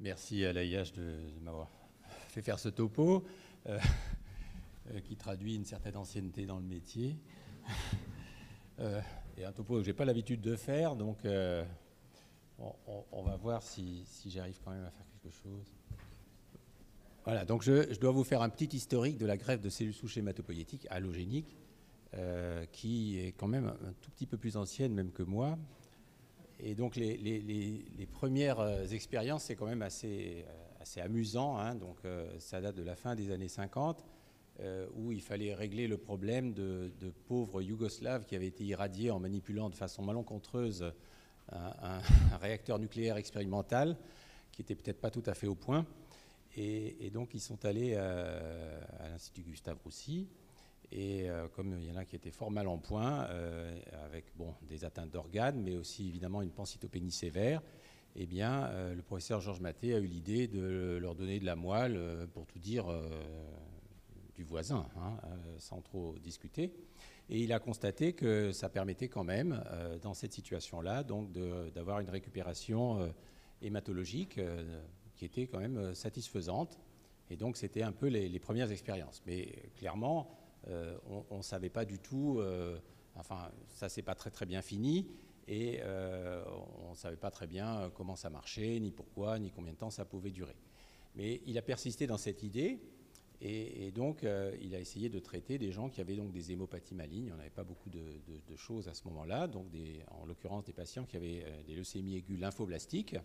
Merci à l'AIH de m'avoir fait faire ce topo qui traduit une certaine ancienneté dans le métier. Et un topo que je n'ai pas l'habitude de faire, donc on va voir si j'arrive quand même à faire quelque chose. Voilà, donc je dois vous faire un petit historique de la greffe de cellules souches hématopoïétiques allogéniques, qui est quand même un tout petit peu plus ancienne même que moi. Et donc les premières expériences, c'est quand même assez amusant, hein. Donc ça date de la fin des années 50, où il fallait régler le problème de pauvres Yougoslaves qui avaient été irradiés en manipulant de façon malencontreuse un réacteur nucléaire expérimental qui n'était peut-être pas tout à fait au point. Et donc ils sont allés à l'Institut Gustave Roussy. Et comme il y en a qui étaient fort mal en point, avec des atteintes d'organes, mais aussi évidemment une pancytopénie sévère, eh bien, le professeur Georges Mathé a eu l'idée de leur donner de la moelle, pour tout dire, du voisin, hein, sans trop discuter. Et il a constaté que ça permettait quand même, dans cette situation-là, donc d'avoir une récupération hématologique qui était quand même satisfaisante. Et donc, c'était un peu les premières expériences. Mais clairement, on ne savait pas du tout, enfin, ça s'est pas très bien fini, et on ne savait pas très bien comment ça marchait, ni pourquoi, ni combien de temps ça pouvait durer. Mais il a persisté dans cette idée, et donc il a essayé de traiter des gens qui avaient donc des hémopathies malignes. On n'avait pas beaucoup de choses à ce moment-là, donc en l'occurrence des patients qui avaient des leucémies aiguës lymphoblastiques.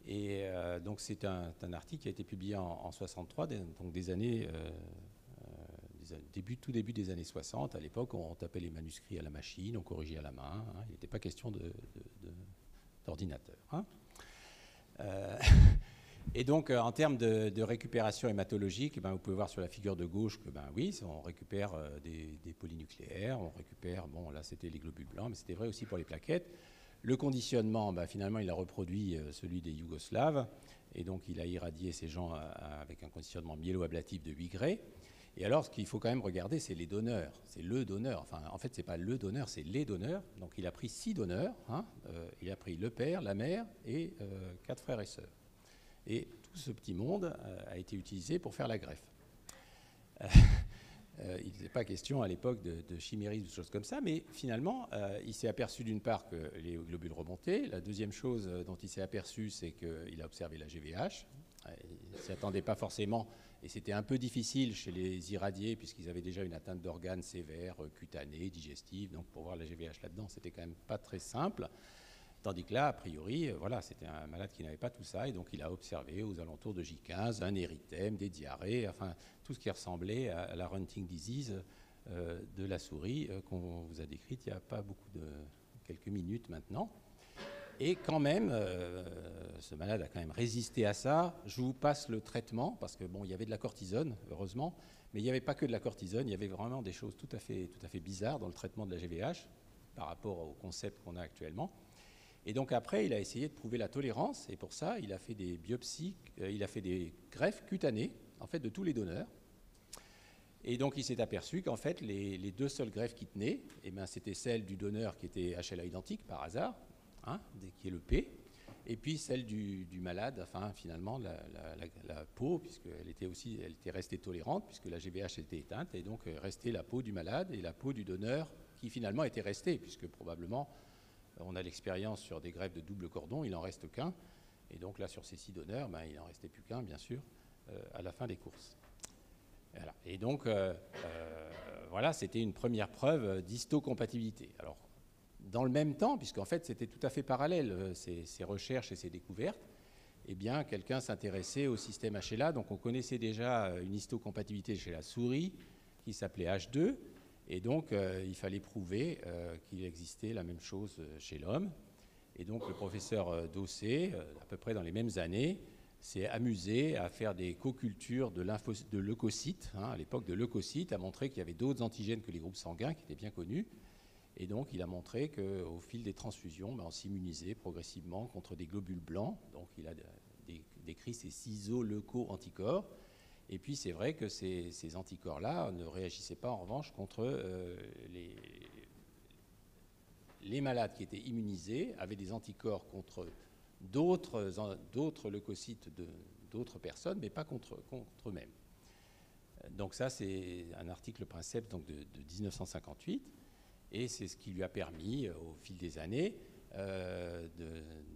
Et donc c'est un article qui a été publié en 63, donc des années... tout début des années 60. À l'époque, on tapait les manuscrits à la machine, on corrigeait à la main, hein. Il n'était pas question d'ordinateur, hein. Et donc, en termes de récupération hématologique, vous pouvez voir sur la figure de gauche que, oui, on récupère des polynucléaires, on récupère, là c'était les globules blancs, mais c'était vrai aussi pour les plaquettes. Le conditionnement, finalement, il a reproduit celui des Yougoslaves, et donc il a irradié ces gens avec un conditionnement myéloablatif de 8 Gray. Et alors, ce qu'il faut quand même regarder, c'est les donneurs. C'est le donneur. Enfin, en fait, ce n'est pas le donneur, c'est les donneurs. Donc, il a pris 6 donneurs, hein. Il a pris le père, la mère et 4 frères et sœurs. Et tout ce petit monde a été utilisé pour faire la greffe. Il n'était pas question à l'époque de chimérisme ou de choses comme ça, mais finalement, il s'est aperçu d'une part que les globules remontaient. La deuxième chose dont il s'est aperçu, c'est qu'il a observé la GVH. Il ne s'y attendait pas forcément, et c'était un peu difficile chez les irradiés, puisqu'ils avaient déjà une atteinte d'organes sévère, cutanée, digestive. Donc pour voir la GVH là-dedans, c'était quand même pas très simple. Tandis que là, a priori, voilà, c'était un malade qui n'avait pas tout ça, et donc il a observé aux alentours de J15 un érythème, des diarrhées, enfin tout ce qui ressemblait à la Hunting disease de la souris qu'on vous a décrite il n'y a pas beaucoup quelques minutes maintenant. Et quand même, ce malade a quand même résisté à ça. Je vous passe le traitement, parce que il y avait de la cortisone, heureusement, mais il n'y avait pas que de la cortisone, il y avait vraiment des choses tout à fait bizarres dans le traitement de la GVH par rapport au concept qu'on a actuellement. Et donc après, il a essayé de prouver la tolérance, et pour ça, il a fait des biopsies, il a fait des greffes cutanées, en fait, de tous les donneurs. Et donc, il s'est aperçu qu'en fait, les 2 seules greffes qui tenaient, c'était celle du donneur qui était HLA identique, par hasard, hein, qui est le P, et puis celle du malade, enfin, finalement, la peau, puisqu'elle était restée tolérante, puisque la GVH était éteinte, et donc restait la peau du malade et la peau du donneur, qui finalement était restée, puisque probablement... On a l'expérience sur des greffes de double cordon, il n'en reste qu'un. Et donc là, sur ces 6 donneurs, il n'en restait plus qu'un, bien sûr, à la fin des courses. Voilà. Et donc, voilà, c'était une première preuve d'histocompatibilité. Alors, dans le même temps, puisqu'en fait, c'était tout à fait parallèle, ces recherches et ces découvertes, eh bien, quelqu'un s'intéressait au système HLA. Donc, on connaissait déjà une histocompatibilité chez la souris, qui s'appelait H2. Et donc, il fallait prouver qu'il existait la même chose chez l'homme. Et donc, le professeur Dossé, à peu près dans les mêmes années, s'est amusé à faire des co-cultures de leucocytes, hein, à l'époque de leucocytes, a montré qu'il y avait d'autres antigènes que les groupes sanguins qui étaient bien connus. Et donc, il a montré qu'au fil des transfusions, on s'immunisait progressivement contre des globules blancs. Donc, il a décrit ces ciso-leuco-anticorps. Et puis c'est vrai que ces anticorps-là ne réagissaient pas en revanche contre les malades qui étaient immunisés, avaient des anticorps contre d'autres leucocytes d'autres personnes, mais pas contre eux-mêmes. Donc ça, c'est un article princeps donc de 1958, et c'est ce qui lui a permis, au fil des années,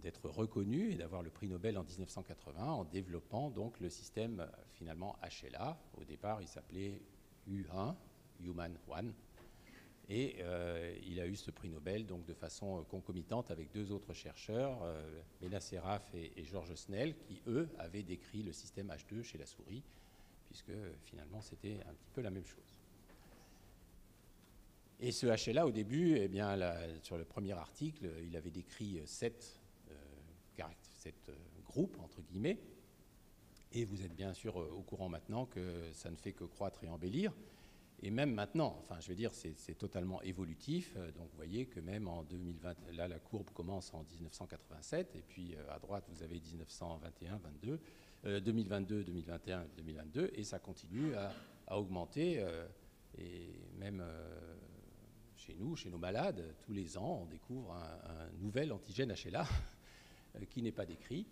d'être reconnu et d'avoir le prix Nobel en 1980 en développant donc le système finalement HLA. Au départ, il s'appelait U1, Human 1, et il a eu ce prix Nobel donc de façon concomitante avec deux autres chercheurs, Mena Seraf et George Snell, qui eux avaient décrit le système H2 chez la souris, puisque finalement c'était un petit peu la même chose. Et ce HLA, au début, eh bien, sur le premier article, il avait décrit 7 groupes, entre guillemets, et vous êtes bien sûr au courant maintenant que ça ne fait que croître et embellir. Et même maintenant, enfin, je veux dire, c'est totalement évolutif. Donc, vous voyez que même en 2020, là, la courbe commence en 1987, et puis à droite, vous avez 1921, 2022, 2021, 2022, et ça continue à augmenter. Et même chez nous, chez nos malades, tous les ans, on découvre un nouvel antigène HLA qui n'est pas décrit.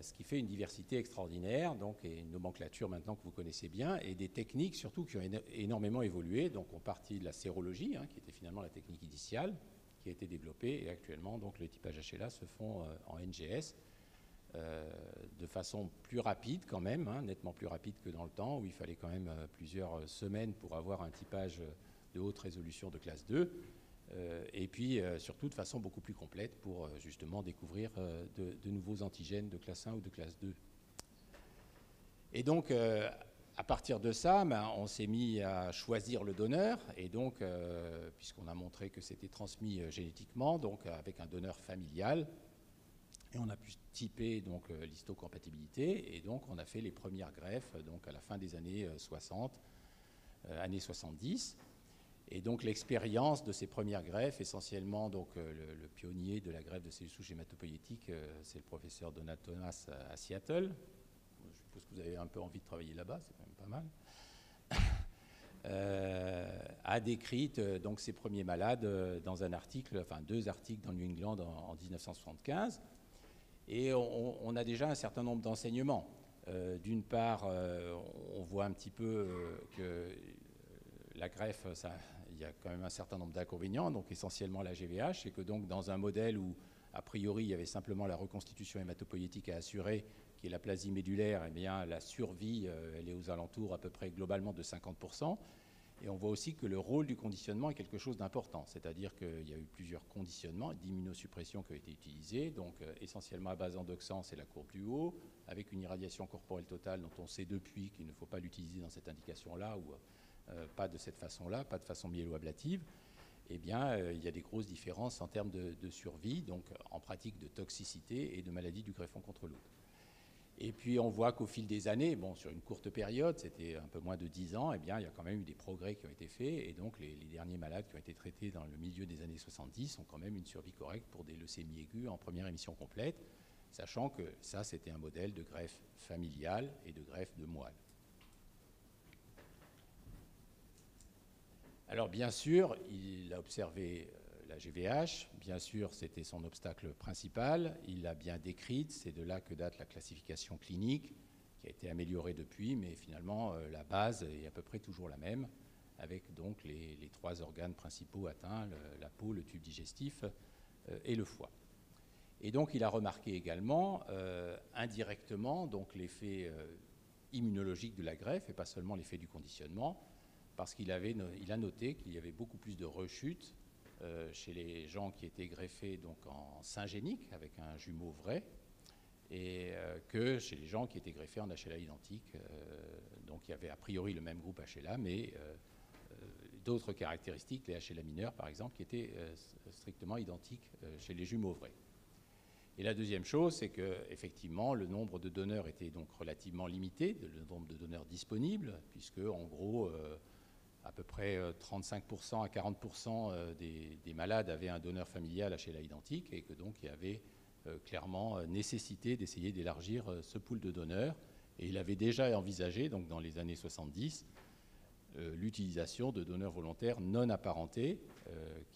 Ce qui fait une diversité extraordinaire, donc, et une nomenclature maintenant que vous connaissez bien, et des techniques surtout qui ont énormément évolué. Donc on partit de la sérologie, qui était finalement la technique initiale, qui a été développée, et actuellement donc, le typage HLA se font en NGS de façon plus rapide quand même, nettement plus rapide que dans le temps, où il fallait quand même plusieurs semaines pour avoir un typage de haute résolution de classe 2. Et puis surtout de façon beaucoup plus complète pour justement découvrir de nouveaux antigènes de classe 1 ou de classe 2. Et donc à partir de ça, on s'est mis à choisir le donneur, et donc puisqu'on a montré que c'était transmis génétiquement, donc avec un donneur familial, et on a pu typer donc l'histocompatibilité, et donc on a fait les premières greffes donc à la fin des années 60, années 70. Et donc l'expérience de ces premières greffes, essentiellement donc, le pionnier de la greffe de cellules souches hématopoïétiques, c'est le professeur Donald Thomas à Seattle. Je suppose que vous avez un peu envie de travailler là-bas, c'est quand même pas mal. A décrit donc ces premiers malades dans un article, enfin 2 articles dans New England en 1975. Et on a déjà un certain nombre d'enseignements. D'une part, on voit un petit peu que la greffe, il y a quand même un certain nombre d'inconvénients, donc essentiellement la GVH, et que donc dans un modèle où, a priori, il y avait simplement la reconstitution hématopoïétique à assurer, qui est la plasie médulaire, eh bien, la survie, elle est aux alentours à peu près globalement de 50%. Et on voit aussi que le rôle du conditionnement est quelque chose d'important, c'est-à-dire qu'il y a eu plusieurs conditionnements d'immunosuppression qui ont été utilisés, donc essentiellement à base d'endoxan, c'est la courbe du haut, avec une irradiation corporelle totale dont on sait depuis qu'il ne faut pas l'utiliser dans cette indication-là, ou pas de cette façon-là, pas de façon myéloablative. Eh bien, il y a des grosses différences en termes de survie, donc en pratique de toxicité et de maladie du greffon contre l'autre. Et puis on voit qu'au fil des années, bon, sur une courte période, c'était un peu moins de 10 ans, eh bien, il y a quand même eu des progrès qui ont été faits, et donc les derniers malades qui ont été traités dans le milieu des années 70 ont quand même une survie correcte pour des leucémies aiguës en première émission complète, sachant que ça, c'était un modèle de greffe familiale et de greffe de moelle. Alors bien sûr, il a observé la GVH, bien sûr c'était son obstacle principal, il l'a bien décrite, c'est de là que date la classification clinique, qui a été améliorée depuis, mais finalement la base est à peu près toujours la même, avec donc les 3 organes principaux atteints, la peau, le tube digestif et le foie. Et donc il a remarqué également indirectement donc l'effet immunologique de la greffe, et pas seulement l'effet du conditionnement, parce qu'il a noté qu'il y avait beaucoup plus de rechutes chez les gens qui étaient greffés donc en syngénique, avec un jumeau vrai, et que chez les gens qui étaient greffés en HLA identique. Donc il y avait a priori le même groupe HLA, mais d'autres caractéristiques, les HLA mineurs par exemple, qui étaient strictement identiques chez les jumeaux vrais. Et la deuxième chose, c'est qu'effectivement, le nombre de donneurs était donc relativement limité, le nombre de donneurs disponibles, puisque en gros, à peu près 35% à 40% des malades avaient un donneur familial HLA identique, et que donc il y avait clairement nécessité d'essayer d'élargir ce pool de donneurs. Et il avait déjà envisagé, donc dans les années 70, l'utilisation de donneurs volontaires non apparentés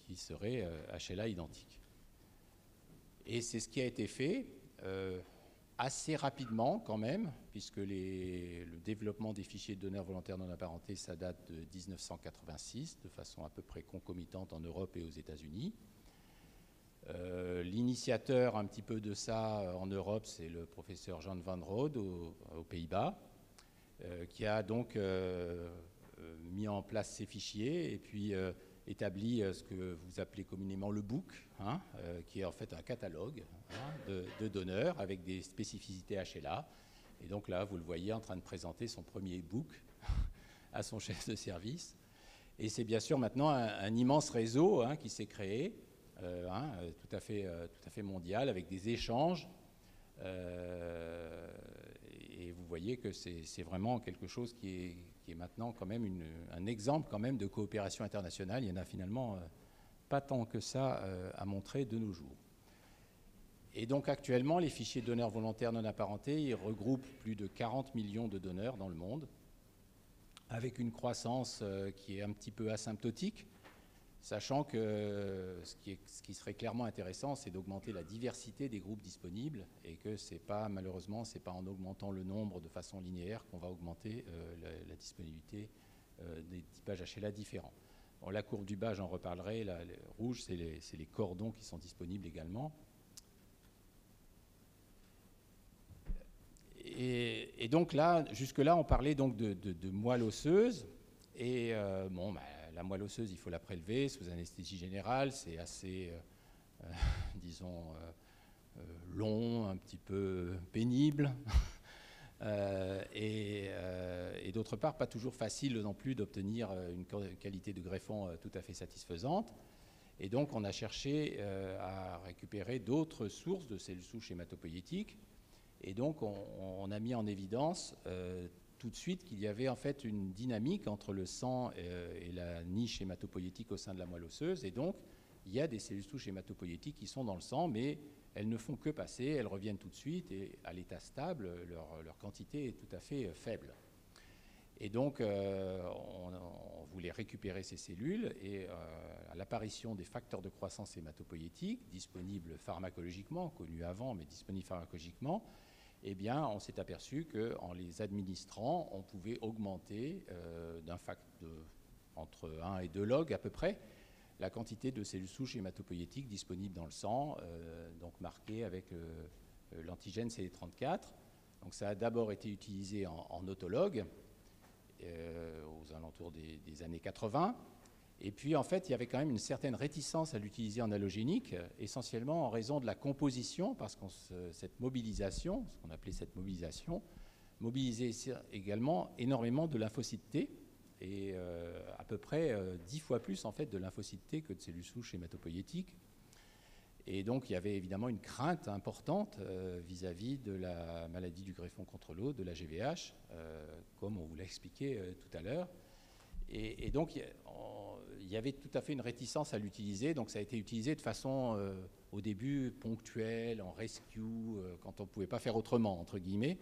qui seraient HLA identiques. Et c'est ce qui a été fait assez rapidement quand même, puisque le développement des fichiers de donneurs volontaires non apparentés, ça date de 1986, de façon à peu près concomitante en Europe et aux États-Unis. L'initiateur un petit peu de ça en Europe, c'est le professeur Jan van Rode aux Pays-Bas, qui a donc mis en place ces fichiers et puis établi ce que vous appelez communément le book, hein, qui est en fait un catalogue, hein, de donneurs avec des spécificités HLA. Et donc là, vous le voyez en train de présenter son premier book à son chef de service. Et c'est bien sûr maintenant un immense réseau, hein, qui s'est créé, tout à fait mondial, avec des échanges. Et vous voyez que c'est vraiment quelque chose qui est maintenant quand même un exemple quand même de coopération internationale. Il y en a finalement pas tant que ça à montrer de nos jours. Et donc actuellement, les fichiers de donneurs volontaires non apparentés, ils regroupent plus de 40 millions de donneurs dans le monde, avec une croissance qui est un petit peu asymptotique, sachant que ce qui serait clairement intéressant, c'est d'augmenter la diversité des groupes disponibles, et que malheureusement, ce n'est pas en augmentant le nombre de façon linéaire qu'on va augmenter la disponibilité des typages HLA différents. Bon, la courbe du bas, j'en reparlerai. Le rouge, c'est les cordons qui sont disponibles également. Et donc là, jusque-là, on parlait donc de moelle osseuse. Et la moelle osseuse, il faut la prélever sous anesthésie générale. C'est assez, disons, long, un petit peu pénible. Et d'autre part, pas toujours facile non plus d'obtenir une qualité de greffon tout à fait satisfaisante. Et donc, on a cherché à récupérer d'autres sources de cellules souches hématopoïétiques. Et donc, on a mis en évidence tout de suite qu'il y avait en fait une dynamique entre le sang et la niche hématopoïétique au sein de la moelle osseuse. Et donc, il y a des cellules souches hématopoïétiques qui sont dans le sang, mais elles ne font que passer, elles reviennent tout de suite, et à l'état stable, leur quantité est tout à fait faible. Et donc, on voulait récupérer ces cellules, et à l'apparition des facteurs de croissance hématopoïétique, disponibles pharmacologiquement, connus avant, mais disponibles pharmacologiquement, eh bien, on s'est aperçu qu'en les administrant, on pouvait augmenter entre 1 et 2 log à peu près la quantité de cellules souches hématopoïétiques disponibles dans le sang, donc marquées avec l'antigène CD34. Donc ça a d'abord été utilisé en autologue aux alentours des années 80. Et puis, en fait, il y avait quand même une certaine réticence à l'utiliser en allogénique, essentiellement en raison de la composition, parce que cette mobilisation, ce qu'on appelait cette mobilisation, mobilisait également énormément de lymphocytes T, et à peu près 10 fois plus, en fait, de lymphocytes T que de cellules souches hématopoïétiques. Et donc, il y avait évidemment une crainte importante vis-à-vis de la maladie du greffon contre l'eau, de la GVH, comme on vous l'a expliqué tout à l'heure. Et donc, il y avait tout à fait une réticence à l'utiliser. Donc, ça a été utilisé de façon, au début, ponctuelle, en rescue, quand on ne pouvait pas faire autrement, entre guillemets.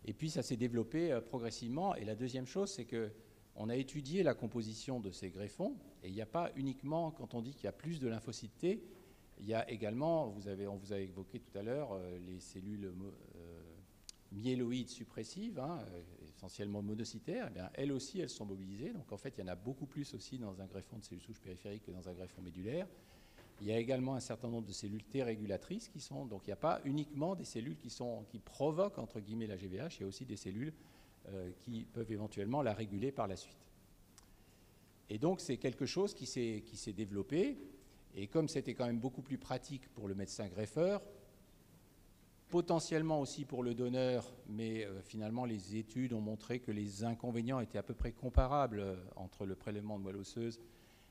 Et puis, ça s'est développé progressivement. Et la deuxième chose, c'est qu'on a étudié la composition de ces greffons. Et il n'y a pas uniquement, quand on dit qu'il y a plus de lymphocytes T, il y a également, on vous a évoqué tout à l'heure, les cellules myéloïdes suppressives, essentiellement monocytaires, eh bien, elles aussi, elles sont mobilisées. Donc, en fait, il y en a beaucoup plus aussi dans un greffon de cellules souches périphériques que dans un greffon médulaire. Il y a également un certain nombre de cellules T régulatrices qui sont... Donc, il n'y a pas uniquement des cellules qui provoquent, entre guillemets, la GVH. Il y a aussi des cellules qui peuvent éventuellement la réguler par la suite. Et donc, c'est quelque chose qui s'est développé. Et comme c'était quand même beaucoup plus pratique pour le médecin greffeur, potentiellement aussi pour le donneur, mais finalement les études ont montré que les inconvénients étaient à peu près comparables entre le prélèvement de moelle osseuse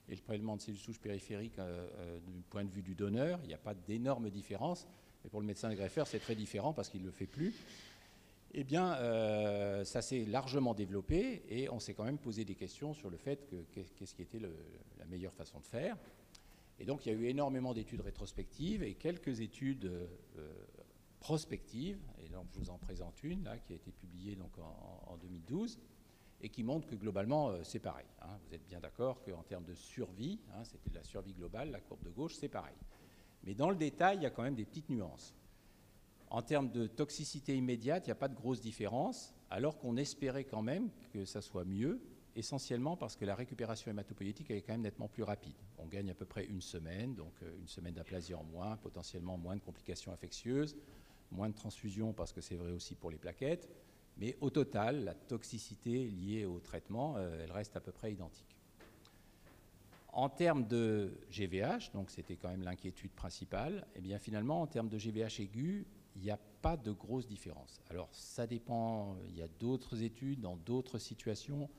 et le prélèvement de cellules souches périphériques du point de vue du donneur. Il n'y a pas d'énorme différence, mais pour le médecin greffeur, c'est très différent parce qu'il ne le fait plus. Eh bien, ça s'est largement développé et on s'est quand même posé des questions sur le fait que qu'est-ce qui était la meilleure façon de faire. Et donc, il y a eu énormément d'études rétrospectives et quelques études prospective, et donc je vous en présente une là, qui a été publiée donc en 2012 et qui montre que globalement c'est pareil. Vous êtes bien d'accord qu'en termes de survie, c'était de la survie globale, la courbe de gauche, c'est pareil. Mais dans le détail, il y a quand même des petites nuances. En termes de toxicité immédiate, il n'y a pas de grosse différence, alors qu'on espérait quand même que ça soit mieux, essentiellement parce que la récupération hématopoïétique est quand même nettement plus rapide. On gagne à peu près une semaine, donc une semaine d'aplasie en moins, potentiellement moins de complications infectieuses, moins de transfusions parce que c'est vrai aussi pour les plaquettes, mais au total, la toxicité liée au traitement, elle reste à peu près identique. En termes de GVH, donc c'était quand même l'inquiétude principale, et bien finalement, en termes de GVH aigu, il n'y a pas de grosse différence. Alors ça dépend, il y a d'autres études dans d'autres situations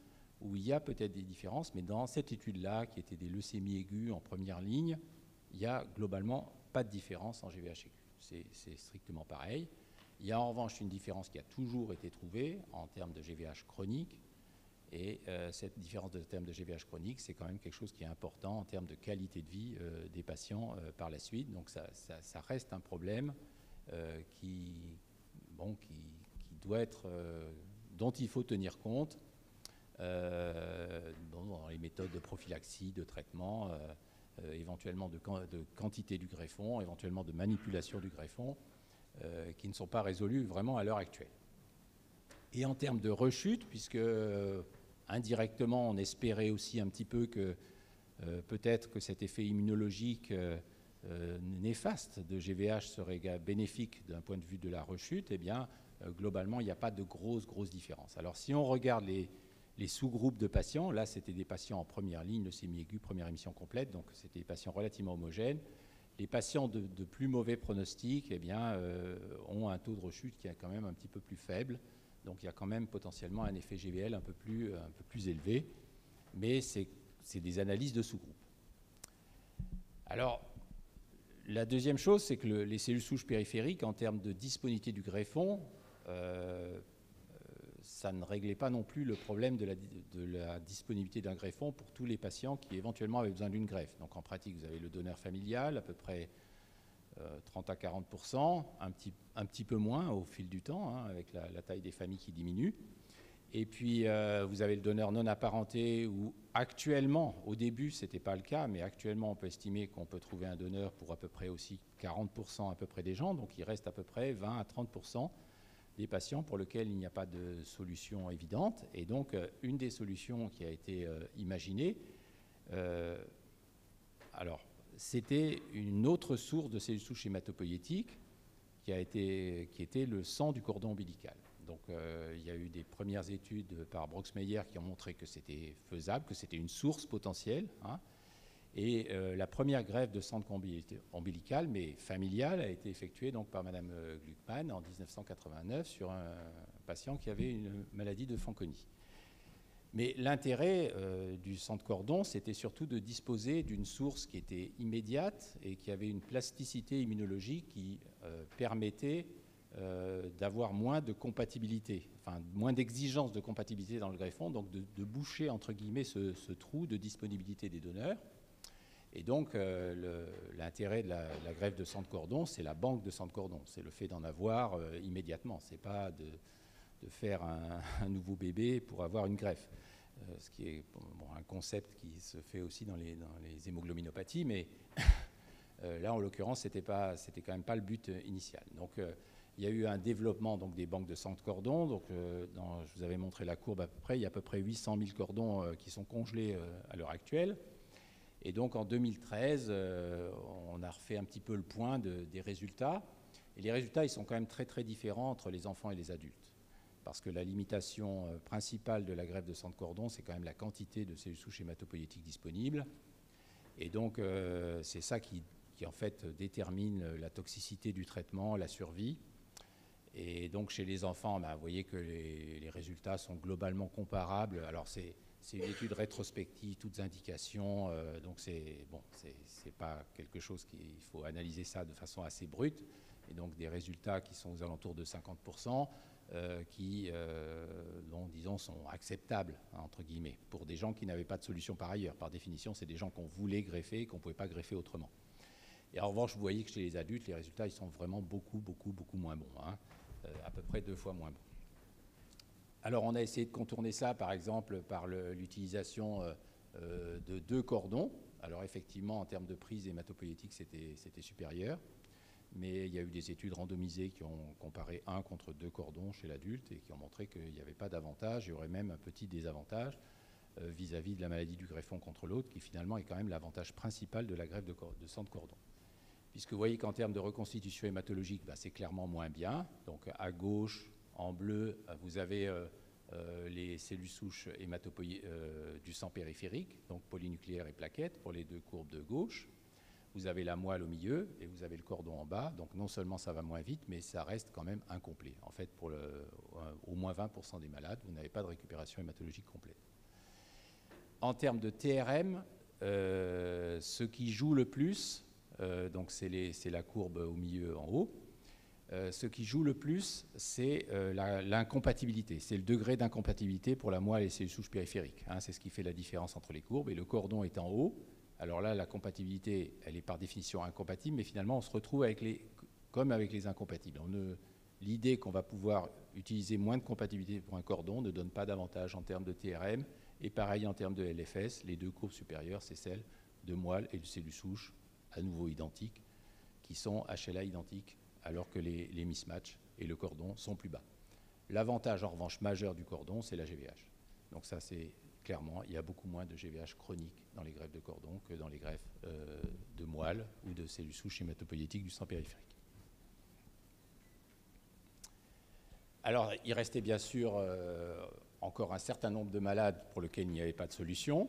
où il y a peut-être des différences, mais dans cette étude-là, qui était des leucémies aiguës en première ligne, il n'y a globalement pas de différence en GVH aigu. C'est strictement pareil. Il y a en revanche une différence qui a toujours été trouvée en termes de GVH chronique, et cette différence de termes de GVH chronique, c'est quand même quelque chose qui est important en termes de qualité de vie des patients par la suite. Donc ça reste un problème qui doit être, dont il faut tenir compte dans les méthodes de prophylaxie, de traitement, éventuellement de quantité du greffon, éventuellement de manipulation du greffon, qui ne sont pas résolues vraiment à l'heure actuelle. Et en termes de rechute, puisque indirectement on espérait aussi un petit peu que peut-être que cet effet immunologique néfaste de GVH serait bénéfique d'un point de vue de la rechute, eh bien, globalement, il n'y a pas de grosse différence. Alors, si on regarde les sous-groupes de patients, là, c'était des patients en première ligne, leucémie aiguë, première émission complète, donc c'était des patients relativement homogènes. Les patients de plus mauvais pronostic, eh bien, ont un taux de rechute qui est quand même un petit peu plus faible. Donc, il y a quand même potentiellement un effet GVL un peu plus élevé, mais c'est des analyses de sous-groupes. Alors, la deuxième chose, c'est que les cellules souches périphériques, en termes de disponibilité du greffon, ça ne réglait pas non plus le problème de la disponibilité d'un greffon pour tous les patients qui éventuellement avaient besoin d'une greffe. Donc en pratique, vous avez le donneur familial, à peu près 30 à 40%, un petit peu moins au fil du temps, hein, avec la taille des familles qui diminue. Et puis, vous avez le donneur non apparenté, où actuellement, au début, ce n'était pas le cas, mais actuellement, on peut estimer qu'on peut trouver un donneur pour à peu près aussi 40% à peu près des gens. Donc, il reste à peu près 20 à 30% des patients pour lesquels il n'y a pas de solution évidente. Et donc, une des solutions qui a été imaginée, alors, c'était une autre source de cellules souches hématopoïétiques qui était le sang du cordon ombilical. Donc, il y a eu des premières études par Broxmeyer qui ont montré que c'était faisable, que c'était une source potentielle. Hein. Et la première greffe de sang ombilical, mais familiale, a été effectuée donc, par Mme Gluckman en 1989 sur un patient qui avait une maladie de Fanconi. Mais l'intérêt du sang de cordon, c'était surtout de disposer d'une source qui était immédiate et qui avait une plasticité immunologique qui permettait d'avoir moins de compatibilité, enfin moins d'exigence de compatibilité dans le greffon, donc de boucher entre guillemets ce trou de disponibilité des donneurs. Et donc l'intérêt de la greffe de sang de cordon, c'est la banque de sang de cordon, c'est le fait d'en avoir immédiatement, c'est pas de faire un nouveau bébé pour avoir une greffe, ce qui est un concept qui se fait aussi dans les hémoglobinopathies, mais là en l'occurrence c'était quand même pas le but initial. Donc il y a eu un développement donc, des banques de sang de cordon. Donc, je vous avais montré la courbe à peu près. Il y a à peu près 800 000 cordons qui sont congelés à l'heure actuelle. Et donc, en 2013, on a refait un petit peu le point des résultats. Et les résultats, ils sont quand même très différents entre les enfants et les adultes. Parce que la limitation principale de la greffe de sang de cordon, c'est quand même la quantité de cellules souches hématopoïétiques disponibles. Et donc, c'est ça qui en fait détermine la toxicité du traitement, la survie. Et donc chez les enfants, vous voyez que les résultats sont globalement comparables. Alors c'est une étude rétrospective, toutes indications, donc c'est pas quelque chose qu'il faut analyser ça de façon assez brute. Et donc des résultats qui sont aux alentours de 50%, qui, disons, sont acceptables, entre guillemets, pour des gens qui n'avaient pas de solution par ailleurs. Par définition, c'est des gens qu'on voulait greffer et qu'on ne pouvait pas greffer autrement. Et en revanche, vous voyez que chez les adultes, les résultats ils sont vraiment beaucoup moins bons. Hein. À peu près 2 fois moins bon. Alors on a essayé de contourner ça par exemple par l'utilisation de 2 cordons. Alors effectivement, en termes de prise hématopoïétique, c'était supérieur. Mais il y a eu des études randomisées qui ont comparé 1 contre 2 cordons chez l'adulte et qui ont montré qu'il n'y avait pas d'avantage, il y aurait même un petit désavantage vis-à-vis de la maladie du greffon contre l'autre, qui finalement est quand même l'avantage principal de la greffe de sang de cordon. Puisque vous voyez qu'en termes de reconstitution hématologique, c'est clairement moins bien. Donc à gauche, en bleu, vous avez les cellules souches du sang périphérique, donc polynucléaires et plaquettes pour les deux courbes de gauche. Vous avez la moelle au milieu et vous avez le cordon en bas. Donc non seulement ça va moins vite, mais ça reste quand même incomplet. En fait, pour au moins 20% des malades, vous n'avez pas de récupération hématologique complète. En termes de TRM, ce qui joue le plus, donc c'est la courbe au milieu en haut, ce qui joue le plus, c'est l'incompatibilité. C'est le degré d'incompatibilité pour la moelle et les cellules souches périphériques. Hein, c'est ce qui fait la différence entre les courbes. Et le cordon est en haut. Alors là, la compatibilité, elle est par définition incompatible, mais finalement, on se retrouve comme avec les incompatibles. L'idée qu'on va pouvoir utiliser moins de compatibilité pour un cordon ne donne pas d'avantage en termes de TRM. Et pareil, en termes de LFS, les deux courbes supérieures, c'est celles de moelle et de cellules souches, à nouveau identiques, qui sont HLA identiques, alors que les mismatchs et le cordon sont plus bas. L'avantage, en revanche, majeur du cordon, c'est la GVH. Donc ça, c'est clairement, il y a beaucoup moins de GVH chronique dans les greffes de cordon que dans les greffes de moelle ou de cellules souches hématopoïétiques du sang périphérique. Alors, il restait bien sûr encore un certain nombre de malades pour lesquels il n'y avait pas de solution.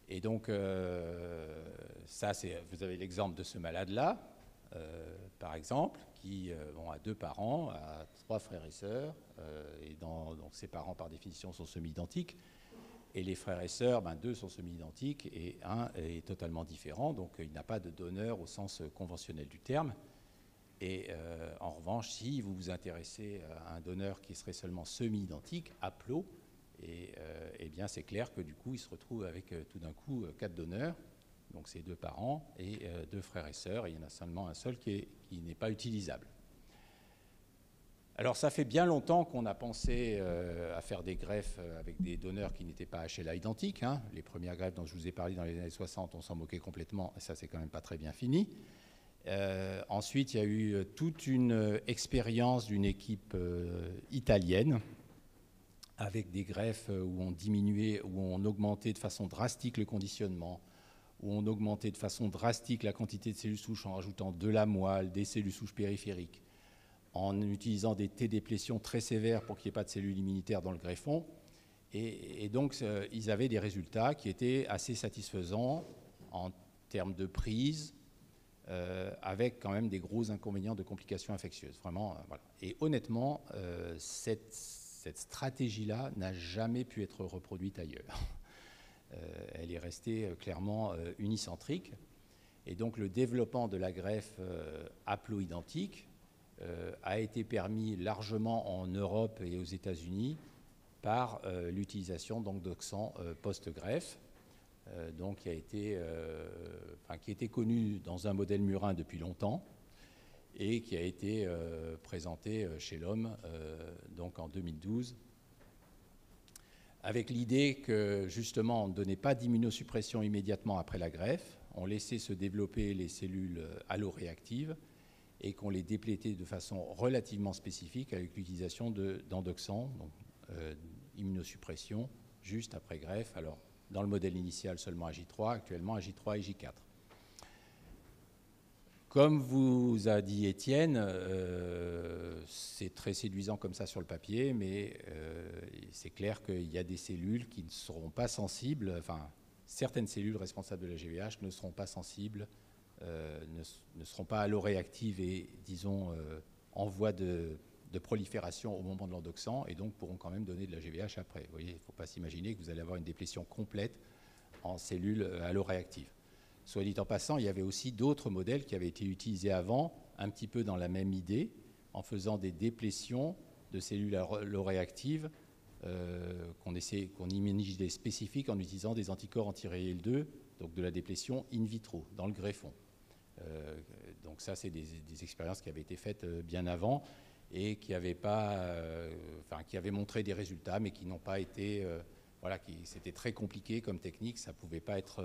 Et donc, ça, vous avez l'exemple de ce malade-là, par exemple, qui a 2 parents, a 3 frères et sœurs, donc ses parents, par définition, sont semi-identiques. Et les frères et sœurs, 2 sont semi-identiques et un est totalement différent. Donc, il n'a pas de donneur au sens conventionnel du terme. Et en revanche, si vous vous intéressez à un donneur qui serait seulement semi-identique, haplo, eh bien c'est clair que du coup, il se retrouve avec tout d'un coup 4 donneurs. Donc c'est 2 parents et 2 frères et sœurs. Et il y en a seulement un seul qui n'est pas utilisable. Alors ça fait bien longtemps qu'on a pensé à faire des greffes avec des donneurs qui n'étaient pas HLA identiques. Hein. Les premières greffes dont je vous ai parlé dans les années 60, on s'en moquait complètement. Et ça, c'est quand même pas très bien fini. Ensuite, il y a eu toute une expérience d'une équipe italienne avec des greffes où on diminuait, où on augmentait de façon drastique le conditionnement, où on augmentait de façon drastique la quantité de cellules souches en rajoutant de la moelle, des cellules souches périphériques, en utilisant des T-déplétions très sévères pour qu'il n'y ait pas de cellules immunitaires dans le greffon. Et donc, ils avaient des résultats qui étaient assez satisfaisants en termes de prise, avec quand même des gros inconvénients de complications infectieuses. Vraiment, voilà. Et honnêtement, cette stratégie-là n'a jamais pu être reproduite ailleurs. Elle est restée clairement unicentrique. Et donc, le développement de la greffe haploïdentique a été permis largement en Europe et aux États-Unis par l'utilisation d'oxan post-greffe, donc qui était connu dans un modèle murin depuis longtemps et qui a été présenté chez l'homme donc en 2012, avec l'idée que justement on ne donnait pas d'immunosuppression immédiatement après la greffe, on laissait se développer les cellules alloréactives et qu'on les déplétait de façon relativement spécifique avec l'utilisation d'endoxan, donc immunosuppression, juste après greffe. Alors, dans le modèle initial, seulement à J3, actuellement à J3 et J4. Comme vous a dit Étienne, c'est très séduisant comme ça sur le papier, mais c'est clair qu'il y a des cellules qui ne seront pas sensibles, enfin, certaines cellules responsables de la GVH ne seront pas sensibles, ne seront pas alloréactives et, disons, en voie de prolifération au moment de l'endoxan et donc pourront quand même donner de la GVH après. Vous voyez, il ne faut pas s'imaginer que vous allez avoir une déplétion complète en cellules alloréactives. Soit dit en passant, il y avait aussi d'autres modèles qui avaient été utilisés avant, un petit peu dans la même idée, en faisant des déplétions de cellules alloréactives qu'on immunisait spécifiques en utilisant des anticorps anti-REL2, donc de la déplétion in vitro, dans le greffon. Donc ça, c'est des expériences qui avaient été faites bien avant et qui avaient montré des résultats, mais qui n'ont pas été... c'était très compliqué comme technique, ça ne pouvait pas être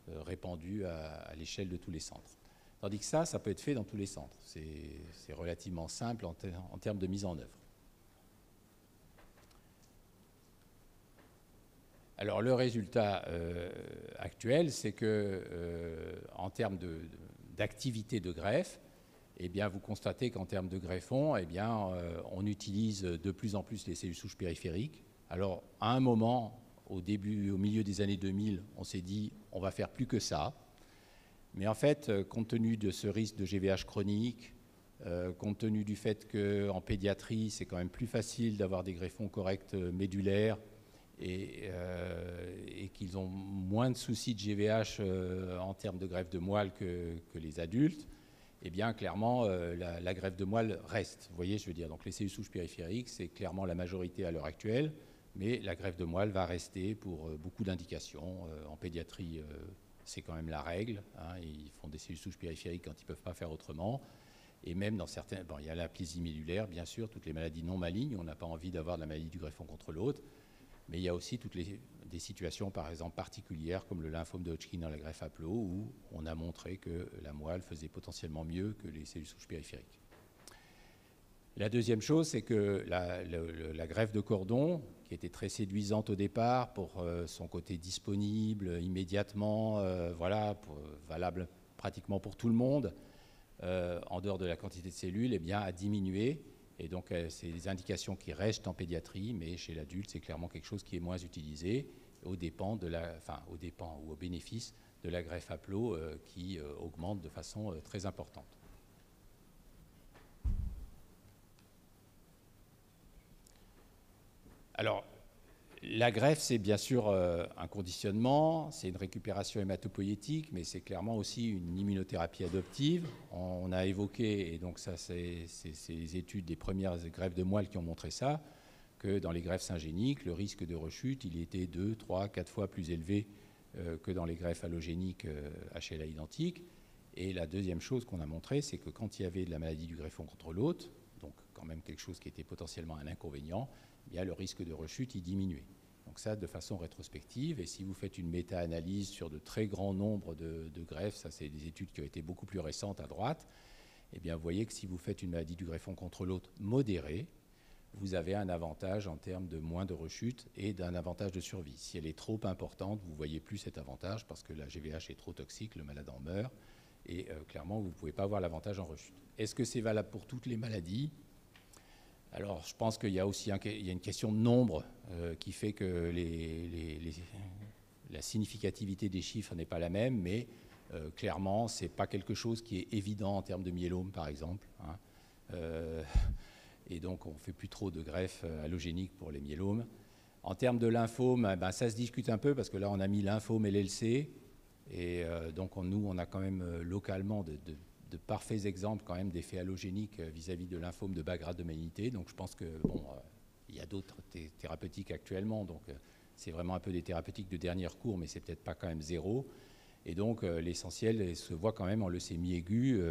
répandu à l'échelle de tous les centres. Tandis que ça peut être fait dans tous les centres. C'est relativement simple en termes de mise en œuvre. Alors le résultat actuel, c'est que en termes d'activité de greffe, eh bien, vous constatez qu'en termes de greffons, eh bien, on utilise de plus en plus les cellules souches périphériques. Alors, à un moment, au milieu des années 2000, on s'est dit, on va faire plus que ça. Mais en fait, compte tenu de ce risque de GVH chronique, compte tenu du fait qu'en pédiatrie, c'est quand même plus facile d'avoir des greffons corrects médulaires et qu'ils ont moins de soucis de GVH en termes de greffe de moelle que les adultes, eh bien, clairement, la greffe de moelle reste. Vous voyez, je veux dire, donc les cellules souches périphériques, c'est clairement la majorité à l'heure actuelle, mais la greffe de moelle va rester pour beaucoup d'indications. En pédiatrie, c'est quand même la règle. Hein, ils font des cellules souches périphériques quand ils ne peuvent pas faire autrement. Et même dans certains... Bon, il y a la plasie médulaire, bien sûr, toutes les maladies non malignes. On n'a pas envie d'avoir de la maladie du greffon contre l'autre. Mais il y a aussi des situations, par exemple, particulières, comme le lymphome de Hodgkin dans la greffe à Plot, où on a montré que la moelle faisait potentiellement mieux que les cellules souches périphériques. La deuxième chose, c'est que la greffe de cordon, qui était très séduisante au départ pour son côté disponible immédiatement, valable pratiquement pour tout le monde, en dehors de la quantité de cellules, eh bien, a diminué. Et donc, c'est des indications qui restent en pédiatrie, mais chez l'adulte, c'est clairement quelque chose qui est moins utilisé au bénéfice de la greffe à plot qui augmente de façon très importante. Alors, la greffe, c'est bien sûr un conditionnement, c'est une récupération hématopoïétique, mais c'est clairement aussi une immunothérapie adoptive. On a évoqué, et donc ça, c'est les études des premières greffes de moelle qui ont montré ça, que dans les greffes syngéniques, le risque de rechute, il était 2, 3, 4 fois plus élevé que dans les greffes allogéniques HLA identiques. Et la deuxième chose qu'on a montré, c'est que quand il y avait de la maladie du greffon contre l'autre, donc quand même quelque chose qui était potentiellement un inconvénient, eh bien, le risque de rechute, il diminuait. Donc ça, de façon rétrospective, et si vous faites une méta-analyse sur de très grands nombres de greffes, ça c'est des études qui ont été beaucoup plus récentes à droite, eh bien, vous voyez que si vous faites une maladie du greffon contre l'autre modérée, vous avez un avantage en termes de moins de rechute et d'un avantage de survie. Si elle est trop importante, vous ne voyez plus cet avantage parce que la GVH est trop toxique, le malade en meurt, et clairement, vous ne pouvez pas avoir l'avantage en rechute. Est-ce que c'est valable pour toutes les maladies ? Alors, je pense qu'il y a aussi une question de nombre qui fait que la significativité des chiffres n'est pas la même, mais clairement, ce n'est pas quelque chose qui est évident en termes de myélome, par exemple. Hein. Et donc, on ne fait plus trop de greffes allogéniques pour les myélomes. En termes de lymphome, ben, ça se discute un peu parce que là, on a mis lymphome et LLC. Et donc, nous, on a quand même localement de parfaits exemples quand même d'effets allogéniques vis-à-vis de lymphome de bas grade de malignité. Donc je pense que il y a d'autres thérapeutiques actuellement, donc c'est vraiment un peu des thérapeutiques de dernier recours, mais c'est peut-être pas quand même zéro. Et donc l'essentiel se voit quand même en leucémie aiguë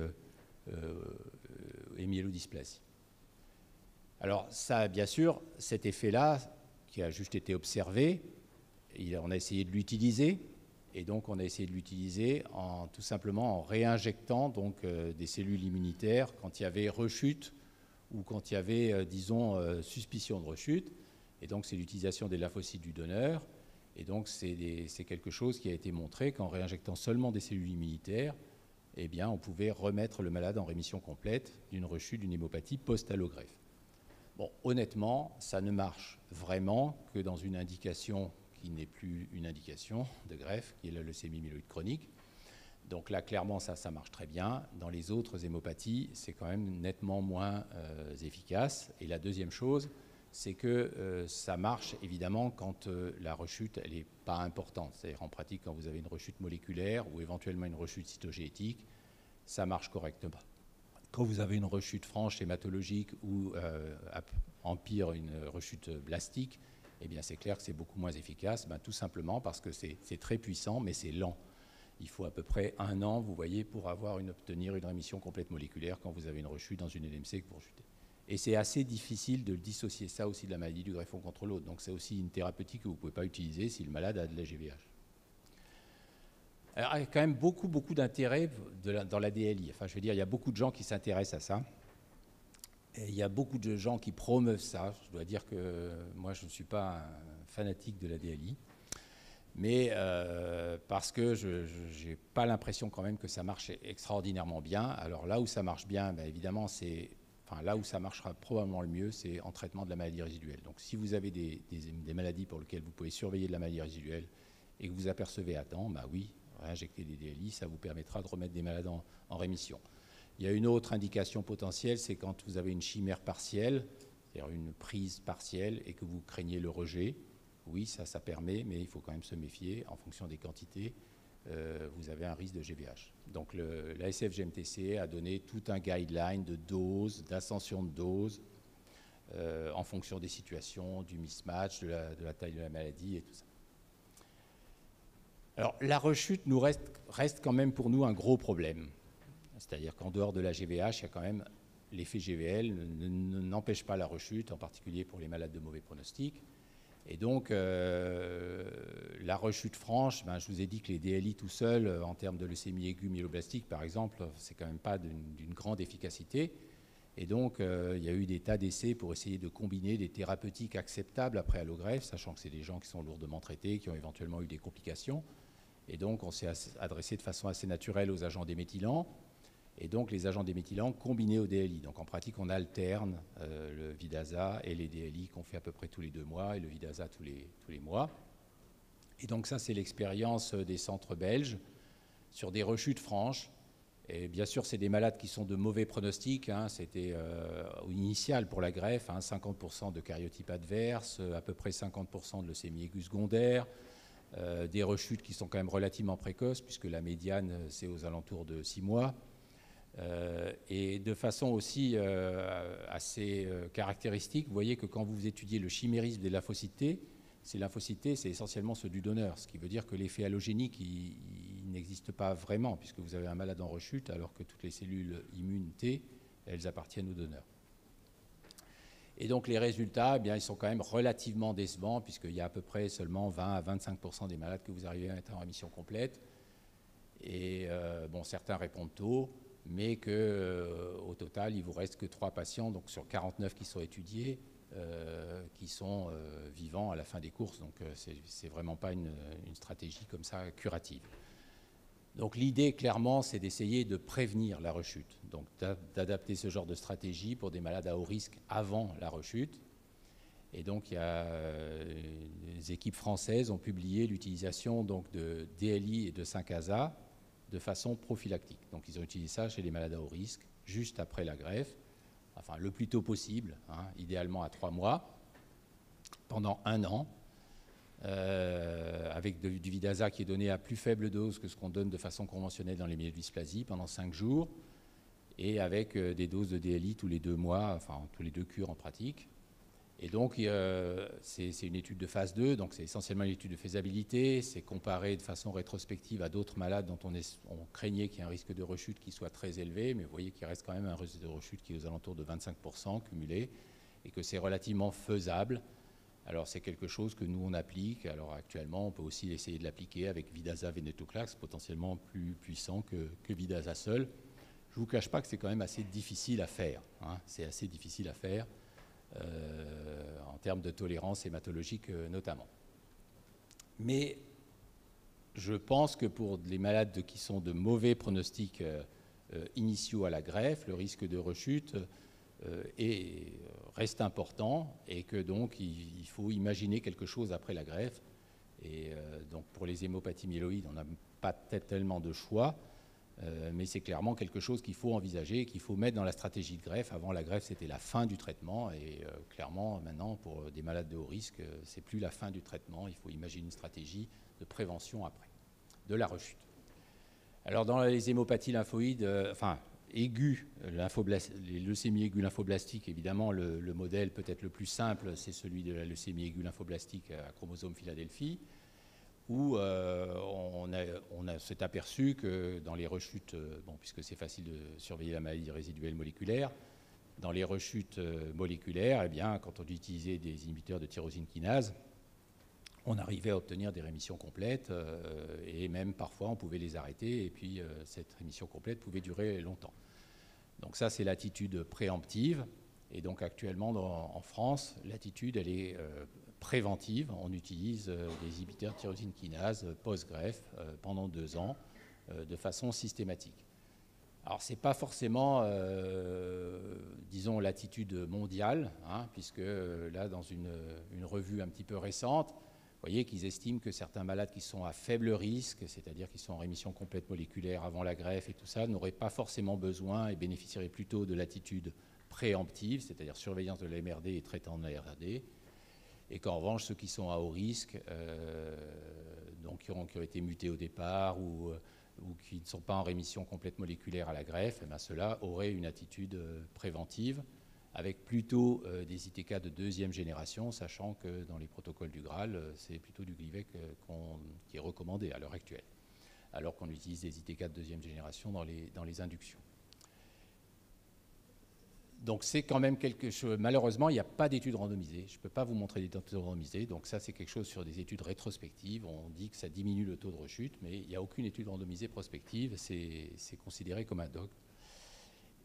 et myélodysplasie. Alors ça, bien sûr, cet effet-là, qui a juste été observé, on a essayé de l'utiliser. Et donc, on a essayé de l'utiliser tout simplement en réinjectant donc, des cellules immunitaires quand il y avait rechute ou quand il y avait, disons, suspicion de rechute. Et donc, c'est l'utilisation des lymphocytes du donneur. Et donc, c'est quelque chose qui a été montré qu'en réinjectant seulement des cellules immunitaires, eh bien, on pouvait remettre le malade en rémission complète d'une rechute d'une hémopathie post-allogreffe. Bon, honnêtement, ça ne marche vraiment que dans une indication qui n'est plus une indication de greffe, qui est la leucémie myéloïde chronique. Donc là, clairement, ça marche très bien. Dans les autres hémopathies, c'est quand même nettement moins efficace. Et la deuxième chose, c'est que ça marche évidemment quand la rechute, elle n'est pas importante. C'est-à-dire en pratique, quand vous avez une rechute moléculaire ou éventuellement une rechute cytogénétique, ça marche correctement. Quand vous avez une rechute franche hématologique ou empire une rechute blastique, eh bien c'est clair que c'est beaucoup moins efficace, tout simplement parce que c'est très puissant, mais c'est lent. Il faut à peu près 1 an, vous voyez, pour obtenir une rémission complète moléculaire quand vous avez une rechute dans une LMC que vous rechetez. Et c'est assez difficile de le dissocier, ça aussi, de la maladie du greffon contre l'autre. Donc c'est aussi une thérapeutique que vous ne pouvez pas utiliser si le malade a de la GVH. Alors, il y a quand même beaucoup d'intérêt dans la DLI. Enfin, je veux dire, il y a beaucoup de gens qui s'intéressent à ça. Et il y a beaucoup de gens qui promeuvent ça. Je dois dire que moi, je ne suis pas un fanatique de la DLI. Mais parce que je n'ai pas l'impression quand même que ça marche extraordinairement bien. Alors là où ça marche bien, ben évidemment, là où ça marchera probablement le mieux, c'est en traitement de la maladie résiduelle. Donc si vous avez des maladies pour lesquelles vous pouvez surveiller de la maladie résiduelle et que vous apercevez à temps, bah oui, réinjecter des DLI, ça vous permettra de remettre des malades en rémission. Il y a une autre indication potentielle, c'est quand vous avez une chimère partielle, c'est-à-dire une prise partielle, et que vous craignez le rejet. Oui, ça permet, mais il faut quand même se méfier. En fonction des quantités, vous avez un risque de GVH. Donc la SFGMTC a donné tout un guideline de dose, d'ascension de dose, en fonction des situations, du mismatch, de la taille de la maladie et tout ça. Alors la rechute reste quand même pour nous un gros problème. C'est-à-dire qu'en dehors de la GVH, il y a quand même l'effet GVL n'empêche pas la rechute, en particulier pour les malades de mauvais pronostic. Et donc, la rechute franche, je vous ai dit que les DLI tout seuls, en termes de leucémie aiguë myéloblastique, par exemple, c'est quand même pas d'une grande efficacité. Et donc, il y a eu des tas d'essais pour essayer de combiner des thérapeutiques acceptables après allogreffe, sachant que c'est des gens qui sont lourdement traités, qui ont éventuellement eu des complications. Et donc, on s'est adressé de façon assez naturelle aux agents déméthylants. Et donc, les agents déméthylants combinés au DLI. Donc, en pratique, on alterne le Vidaza et les DLI qu'on fait à peu près tous les 2 mois et le Vidaza tous les mois. Et donc, ça, c'est l'expérience des centres belges sur des rechutes franches. Et bien sûr, c'est des malades qui sont de mauvais pronostics. C'était initial pour la greffe, 50% de cariotype adverse, à peu près 50% de leucémie aiguë secondaire, des rechutes qui sont quand même relativement précoces, puisque la médiane, c'est aux alentours de 6 mois. Et de façon aussi assez caractéristique, vous voyez que quand vous étudiez le chimérisme des lymphocytes T, ces lymphocytes T, c'est essentiellement ceux du donneur, ce qui veut dire que l'effet allogénique, il n'existe pas vraiment, puisque vous avez un malade en rechute, alors que toutes les cellules immunes T, elles appartiennent au donneur. Et donc les résultats, ils sont quand même relativement décevants, puisqu'il y a à peu près seulement 20 à 25% des malades que vous arrivez à mettre en rémission complète. Et certains répondent tôt, mais qu'au total, il ne vous reste que 3 patients, donc sur 49 qui sont étudiés, qui sont vivants à la fin des courses. Donc ce n'est vraiment pas une stratégie comme ça curative. Donc l'idée, clairement, c'est d'essayer de prévenir la rechute, donc d'adapter ce genre de stratégie pour des malades à haut risque avant la rechute. Et donc les équipes françaises ont publié l'utilisation de DLI et de 5-ASA de façon prophylactique. Donc ils ont utilisé ça chez les malades à haut risque, juste après la greffe, enfin le plus tôt possible, idéalement à 3 mois, pendant 1 an, avec du Vidaza qui est donné à plus faible dose que ce qu'on donne de façon conventionnelle dans les myélodysplasies pendant 5 jours, et avec des doses de DLI tous les 2 mois, enfin tous les 2 cures en pratique. Et donc, c'est une étude de phase 2, donc c'est essentiellement une étude de faisabilité, c'est comparé de façon rétrospective à d'autres malades dont on craignait qu'il y ait un risque de rechute qui soit très élevé, mais vous voyez qu'il reste quand même un risque de rechute qui est aux alentours de 25% cumulé, et que c'est relativement faisable. Alors c'est quelque chose que nous on applique, alors actuellement on peut aussi essayer de l'appliquer avec Vidaza Venetoclax, potentiellement plus puissant que Vidaza seul. Je ne vous cache pas que c'est quand même assez difficile à faire, c'est assez difficile à faire. En termes de tolérance hématologique notamment. Mais je pense que pour les malades qui sont de mauvais pronostics initiaux à la greffe, le risque de rechute reste important et que donc il faut imaginer quelque chose après la greffe. Et donc pour les hémopathies myéloïdes, on n'a pas tellement de choix. Mais c'est clairement quelque chose qu'il faut envisager, qu'il faut mettre dans la stratégie de greffe. Avant la greffe, c'était la fin du traitement, et clairement, maintenant, pour des malades de haut risque, c'est plus la fin du traitement. Il faut imaginer une stratégie de prévention après, de la rechute. Alors, dans les hémopathies lymphoïdes, aiguës, les leucémies aiguës lymphoblastiques, évidemment, le modèle peut-être le plus simple, c'est celui de la leucémie aiguë lymphoblastique à chromosome Philadelphie, où on s'est aperçu que dans les rechutes, puisque c'est facile de surveiller la maladie résiduelle moléculaire, dans les rechutes moléculaires, quand on utilisait des inhibiteurs de tyrosine kinase, on arrivait à obtenir des rémissions complètes, et même parfois on pouvait les arrêter, et puis cette rémission complète pouvait durer longtemps. Donc ça, c'est l'attitude préemptive, et donc actuellement en France, l'attitude, elle est préventive. On utilise des inhibiteurs de tyrosine kinase post-greffe pendant 2 ans de façon systématique. Alors, ce n'est pas forcément, disons, l'attitude mondiale, hein, puisque là, dans une revue un petit peu récente, vous voyez qu'ils estiment que certains malades qui sont à faible risque, c'est-à-dire qui sont en rémission complète moléculaire avant la greffe et tout ça, n'auraient pas forcément besoin et bénéficieraient plutôt de l'attitude préemptive, c'est-à-dire surveillance de la MRD et traitement de la MRD, et qu'en revanche, ceux qui sont à haut risque, donc qui ont été mutés au départ ou qui ne sont pas en rémission complète moléculaire à la greffe, eh bien, ceux-là auraient une attitude préventive, avec plutôt des ITK de 2e génération, sachant que dans les protocoles du Graal, c'est plutôt du Glivec qui est recommandé à l'heure actuelle, alors qu'on utilise des ITK de 2e génération dans les inductions. Donc c'est quand même quelque chose. Malheureusement, il n'y a pas d'études randomisées. Je ne peux pas vous montrer des études randomisées. Donc ça, c'est quelque chose sur des études rétrospectives. On dit que ça diminue le taux de rechute, mais il n'y a aucune étude randomisée prospective. C'est considéré comme un dogme.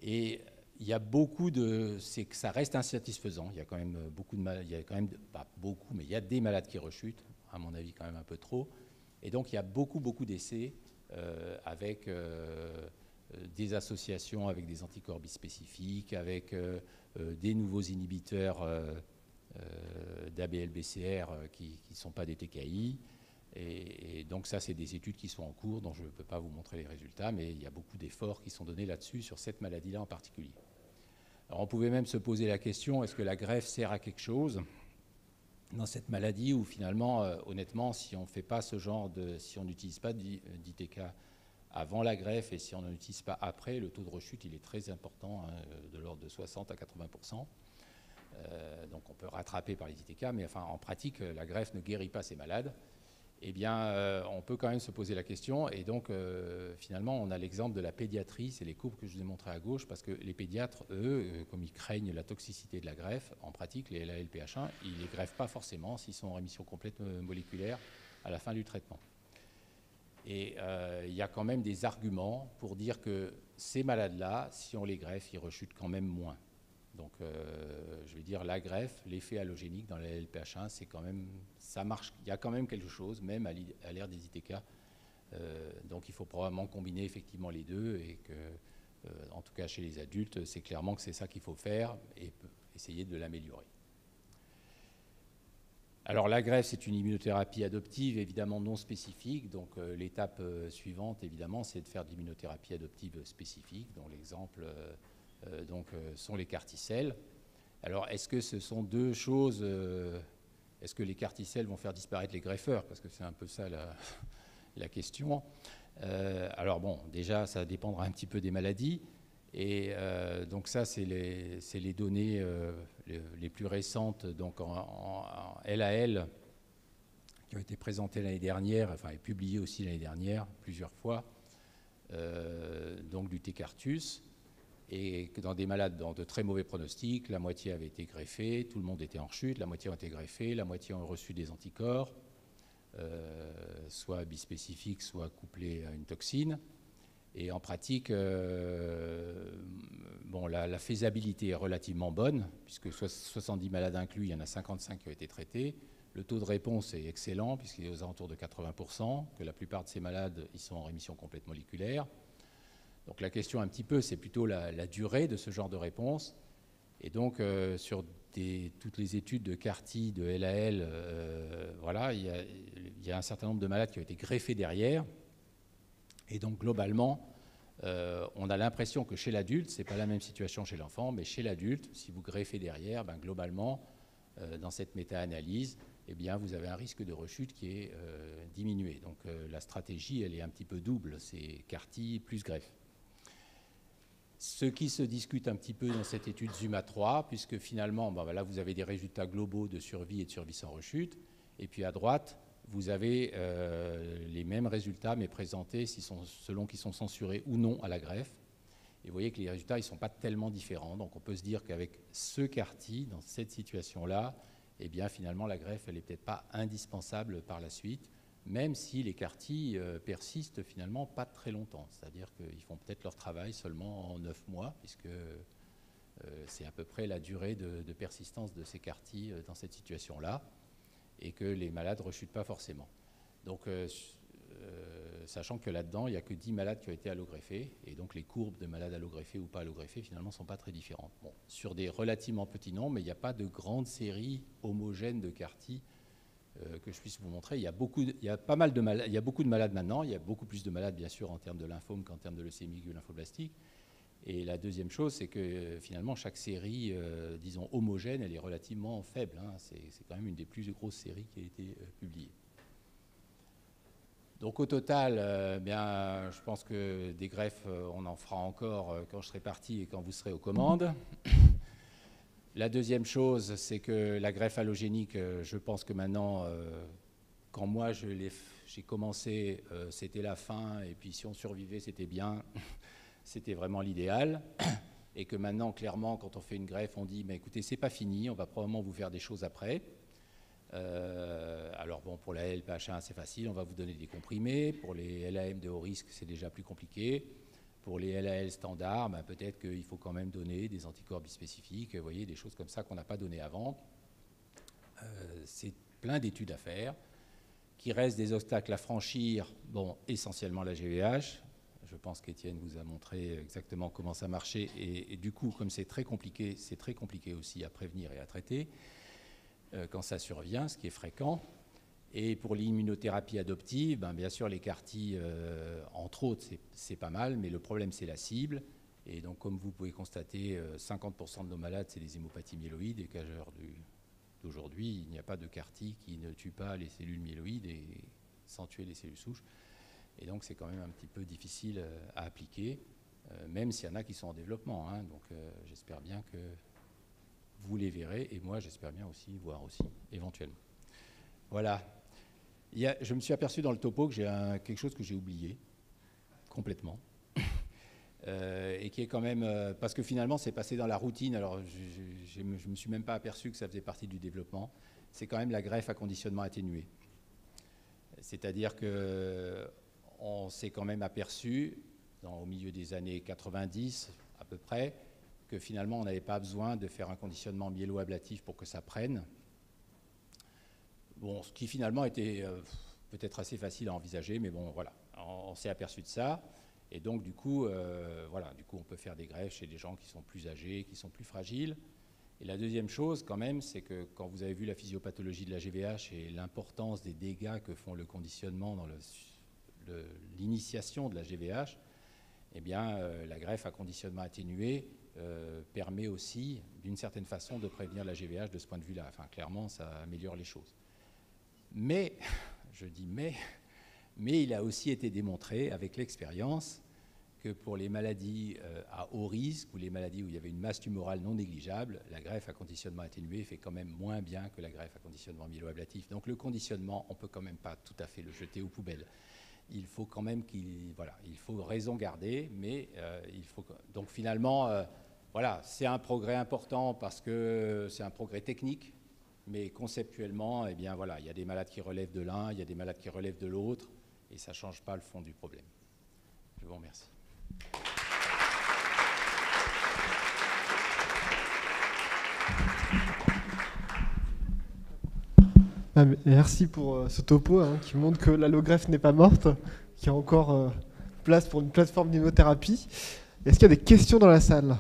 Et il y a beaucoup de. C'est que ça reste insatisfaisant. Il y a quand même beaucoup de malades. Il y a quand même pas beaucoup, mais il y a des malades qui rechutent. À mon avis, quand même un peu trop. Et donc il y a beaucoup d'essais avec des associations avec des anticorps bispécifiques, avec des nouveaux inhibiteurs d'ABL-BCR qui ne sont pas des TKI. Et donc ça, c'est des études qui sont en cours, dont je ne peux pas vous montrer les résultats, mais il y a beaucoup d'efforts qui sont donnés là-dessus, sur cette maladie-là en particulier. Alors on pouvait même se poser la question, est-ce que la greffe sert à quelque chose dans cette maladie où finalement, honnêtement, si on ne fait pas ce genre de... si on n'utilise pas d'ITK avant la greffe et si on n'en utilise pas après, le taux de rechute il est très important, hein, de l'ordre de 60 à 80%. Donc on peut rattraper par les ITK, mais enfin, en pratique, la greffe ne guérit pas ces malades. Eh bien, on peut quand même se poser la question. Et donc, finalement, on a l'exemple de la pédiatrie. C'est les courbes que je vous ai montrées à gauche, parce que les pédiatres, eux, comme ils craignent la toxicité de la greffe, en pratique, les LALPH1, ils ne les greffent pas forcément s'ils sont en rémission complète moléculaire à la fin du traitement. Et il y a quand même des arguments pour dire que ces malades-là, si on les greffe, ils rechutent quand même moins. Donc, je vais dire, la greffe, l'effet allogénique dans la LPH1, c'est quand même, ça marche. Il y a quand même quelque chose, même à l'ère des ITK. Donc, il faut probablement combiner effectivement les deux et que, en tout cas chez les adultes, c'est clairement que c'est ça qu'il faut faire et essayer de l'améliorer. Alors la greffe, c'est une immunothérapie adoptive, évidemment non spécifique. Donc l'étape suivante, évidemment, c'est de faire de l'immunothérapie adoptive spécifique, dont l'exemple sont les CAR-T-cells. Alors est-ce que ce sont deux choses, est-ce que les CAR-T-cells vont faire disparaître les greffeurs? Parce que c'est un peu ça la question. Alors bon, déjà, ça dépendra un petit peu des maladies. Et donc ça, c'est les données les plus récentes, donc en LAL, qui ont été présentées l'année dernière, enfin et publiées aussi l'année dernière, plusieurs fois, donc du Tecartus, et que dans des malades dans de très mauvais pronostics, la moitié avait été greffée, tout le monde était en rechute, la moitié ont été greffés, la moitié ont reçu des anticorps, soit bispécifiques, soit couplés à une toxine. Et en pratique, bon, la faisabilité est relativement bonne, puisque 70 malades inclus, il y en a 55 qui ont été traités. Le taux de réponse est excellent, puisqu'il est aux alentours de 80%, que la plupart de ces malades ils sont en rémission complète moléculaire. Donc la question un petit peu, c'est plutôt la durée de ce genre de réponse. Et donc, sur toutes les études de CAR-T, de LAL, voilà, il y a un certain nombre de malades qui ont été greffés derrière. Et donc, globalement, on a l'impression que chez l'adulte, ce n'est pas la même situation chez l'enfant, mais chez l'adulte, si vous greffez derrière, ben, globalement, dans cette méta-analyse, eh bien, vous avez un risque de rechute qui est diminué. Donc, la stratégie, elle est un petit peu double, c'est CAR-T plus greffe. Ce qui se discute un petit peu dans cette étude ZUMA-3, puisque finalement, ben, là, vous avez des résultats globaux de survie et de survie sans rechute, et puis à droite, vous avez les mêmes résultats, mais présentés selon qu'ils sont censurés ou non à la greffe. Et vous voyez que les résultats ne sont pas tellement différents. Donc on peut se dire qu'avec ce CAR-T, dans cette situation-là, eh bien finalement la greffe, elle n'est peut-être pas indispensable par la suite, même si les CAR-T persistent finalement pas très longtemps. C'est-à-dire qu'ils font peut-être leur travail seulement en 9 mois, puisque c'est à peu près la durée de persistance de ces CAR-T dans cette situation-là, et que les malades ne rechutent pas forcément. Donc, sachant que là-dedans, il n'y a que 10 malades qui ont été allogreffés, et donc les courbes de malades allogreffés ou pas allogreffés, finalement, ne sont pas très différentes. Bon, sur des relativement petits nombres, mais il n'y a pas de grande série homogène de CAR-T que je puisse vous montrer. Il y a beaucoup de malades maintenant, il y a beaucoup plus de malades, bien sûr, en termes de lymphome qu'en termes de leucémie ou lymphoblastique. Et la deuxième chose, c'est que finalement, chaque série, disons, homogène, elle est relativement faible. Hein. C'est quand même une des plus grosses séries qui a été publiée. Donc au total, bien, je pense que des greffes, on en fera encore quand je serai parti et quand vous serez aux commandes. La deuxième chose, c'est que la greffe allogénique, je pense que maintenant, quand moi j'ai commencé, c'était la fin, et puis si on survivait, c'était bien. C'était vraiment l'idéal, et que maintenant, clairement, quand on fait une greffe, on dit, mais écoutez, c'est pas fini, on va probablement vous faire des choses après. Alors bon, pour la LPH1, c'est facile, on va vous donner des comprimés. Pour les LAM de haut risque, c'est déjà plus compliqué. Pour les LAL standards, ben, peut-être qu'il faut quand même donner des anticorps bispécifiques, vous voyez, des choses comme ça qu'on n'a pas données avant. C'est plein d'études à faire, qu'il reste des obstacles à franchir, bon, essentiellement la GVH. Je pense qu'Étienne vous a montré exactement comment ça marchait. Et du coup, comme c'est très compliqué aussi à prévenir et à traiter quand ça survient, ce qui est fréquent. Et pour l'immunothérapie adoptive, ben, bien sûr, les CAR-T, entre autres, c'est pas mal, mais le problème, c'est la cible. Et donc, comme vous pouvez constater, 50% de nos malades, c'est des hémopathies myéloïdes. Et qu'à l'heure d'aujourd'hui, il n'y a pas de CAR-T qui ne tue pas les cellules myéloïdes et sans tuer les cellules souches. Et donc, c'est quand même un petit peu difficile à appliquer, même s'il y en a qui sont en développement. Hein. Donc, j'espère bien que vous les verrez, et moi, j'espère bien aussi voir aussi, éventuellement. Voilà. Je me suis aperçu dans le topo que j'ai quelque chose que j'ai oublié, complètement, et qui est quand même... parce que finalement, c'est passé dans la routine, alors je ne me suis même pas aperçu que ça faisait partie du développement. C'est quand même la greffe à conditionnement atténué. C'est-à-dire que... on s'est quand même aperçu, au milieu des années 90 à peu près, que finalement on n'avait pas besoin de faire un conditionnement myélo-ablatif pour que ça prenne. Bon, ce qui finalement était peut-être assez facile à envisager, mais bon, voilà, on s'est aperçu de ça. Et donc, du coup, voilà, du coup, on peut faire des greffes chez des gens qui sont plus âgés, qui sont plus fragiles. Et la deuxième chose, quand même, c'est que quand vous avez vu la physiopathologie de la GVH et l'importance des dégâts que font le conditionnement dans l'initiation de la GVH, eh bien, la greffe à conditionnement atténué permet aussi, d'une certaine façon, de prévenir la GVH de ce point de vue-là. Enfin, clairement, ça améliore les choses. Mais, je dis mais il a aussi été démontré avec l'expérience que pour les maladies à haut risque ou les maladies où il y avait une masse tumorale non négligeable, la greffe à conditionnement atténué fait quand même moins bien que la greffe à conditionnement myélo-ablatif. Donc le conditionnement, on ne peut quand même pas tout à fait le jeter aux poubelles. Il faut quand même il faut raison garder, mais il faut... Donc finalement, voilà, c'est un progrès important parce que c'est un progrès technique, mais conceptuellement, eh bien voilà, il y a des malades qui relèvent de l'un, il y a des malades qui relèvent de l'autre, et ça ne change pas le fond du problème. Je vous remercie. Merci pour ce topo qui montre que l'allogreffe n'est pas morte, qu'il y a encore place pour une plateforme d'immunothérapie. Est-ce qu'il y a des questions dans la salle?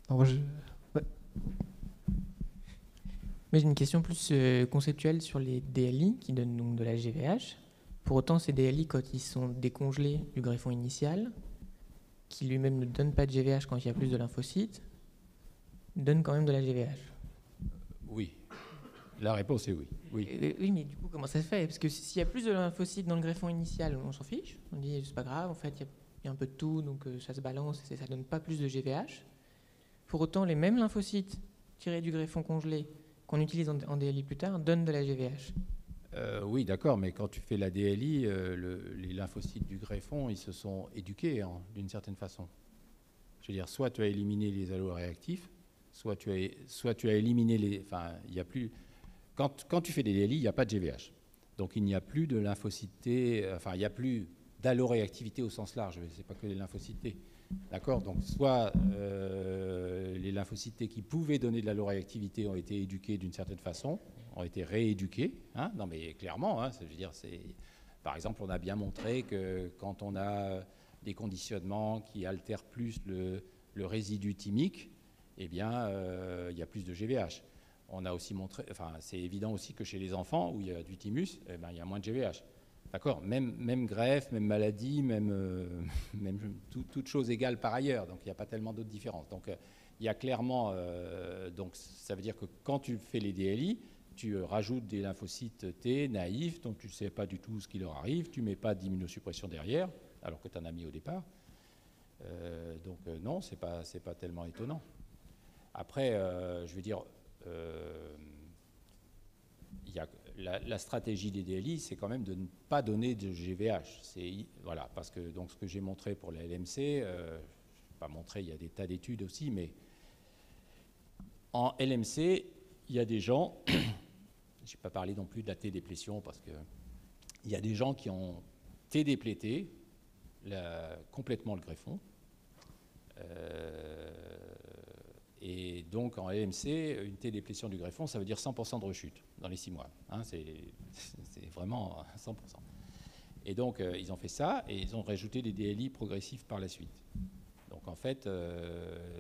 Ouais. J'ai une question plus conceptuelle sur les DLI qui donnent donc de la GVH. Pour autant, ces DLI, quand ils sont décongelés du greffon initial, qui lui-même ne donne pas de GVH quand il y a plus de lymphocytes, donnent quand même de la GVH. Oui. La réponse est oui. Oui, mais du coup, comment ça se fait? Parce que s'il y a plus de lymphocytes dans le greffon initial, on s'en fiche. On dit, c'est pas grave, en fait, il y a un peu de tout, donc ça se balance et ça donne pas plus de GVH. Pour autant, les mêmes lymphocytes tirés du greffon congelé qu'on utilise en DLI plus tard donnent de la GVH. Oui, d'accord, mais quand tu fais la DLI, les lymphocytes du greffon, ils se sont éduqués d'une certaine façon. Je veux dire, soit tu as éliminé les alloréactifs, soit tu as éliminé les... Enfin, il n'y a plus... Quand tu fais des DLI, il n'y a pas de GVH. Donc il n'y a plus de lymphocytes T, enfin il n'y a plus d'alloréactivité au sens large, ce n'est pas que les lymphocytes T. D'accord. Donc soit les lymphocytes T qui pouvaient donner de l'alloréactivité ont été éduqués d'une certaine façon, ont été rééduqués. Hein. Non mais clairement, hein, je veux dire, par exemple, on a bien montré que quand on a des conditionnements qui altèrent plus le résidu thymique, eh bien, il y a plus de GVH. On a aussi montré, enfin, c'est évident aussi que chez les enfants où il y a du thymus, eh ben, il y a moins de GVH. D'accord. Même greffe, même maladie, même toute chose égale par ailleurs. Donc il n'y a pas tellement d'autres différences. Donc il y a clairement, donc ça veut dire que quand tu fais les DLI, tu rajoutes des lymphocytes T naïfs, donc tu ne sais pas du tout ce qui leur arrive, tu ne mets pas d'immunosuppression derrière, alors que tu en as mis au départ. Donc non, ce n'est pas tellement étonnant. Après, je veux dire, la stratégie des DLI, c'est quand même de ne pas donner de GVH. Voilà, parce que donc, ce que j'ai montré pour la LMC, pas montré, il y a des tas d'études aussi, mais en LMC, il y a des gens, je n'ai pas parlé non plus de la T-déplétion, parce qu'il y a des gens qui ont T-déplété complètement le greffon. Et donc, en LMC, une T-déplétion du greffon, ça veut dire 100% de rechute dans les 6 mois. Hein, c'est vraiment 100%. Et donc, ils ont fait ça et ils ont rajouté des DLI progressifs par la suite. Donc, en fait,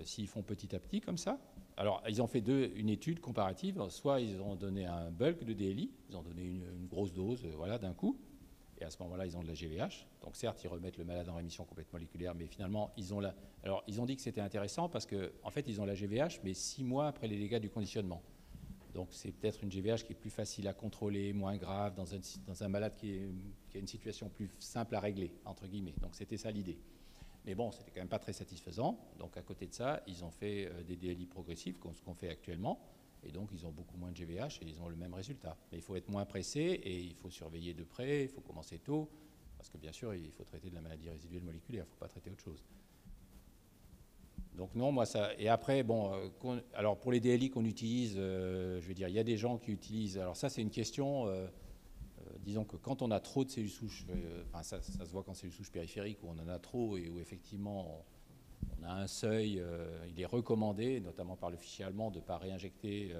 s'ils font petit à petit comme ça, alors, ils ont fait une étude comparative. Soit ils ont donné un bulk de DLI, ils ont donné une grosse dose voilà, d'un coup, et à ce moment-là, ils ont de la GVH. Donc certes, ils remettent le malade en rémission complète moléculaire, mais finalement, ils ont Alors, ils ont dit que c'était intéressant parce qu'en fait, ils ont la GVH, mais 6 mois après les dégâts du conditionnement. Donc c'est peut-être une GVH qui est plus facile à contrôler, moins grave, dans un malade qui a une situation plus simple à régler, entre guillemets. Donc c'était ça l'idée. Mais bon, c'était quand même pas très satisfaisant. Donc à côté de ça, ils ont fait des DLI progressifs, comme ce qu'on fait actuellement. Et donc, ils ont beaucoup moins de GVH et ils ont le même résultat. Mais il faut être moins pressé et il faut surveiller de près, il faut commencer tôt, parce que bien sûr, il faut traiter de la maladie résiduelle moléculaire, il ne faut pas traiter autre chose. Donc non, moi ça... Et après, bon, alors pour les DLI qu'on utilise, je veux dire, il y a des gens qui utilisent... Alors ça, c'est une question... disons que quand on a trop de cellules souches, enfin ça se voit qu'en cellules souches périphériques, où on en a trop et où effectivement... On a un seuil, il est recommandé, notamment par le fichier allemand, de ne pas réinjecter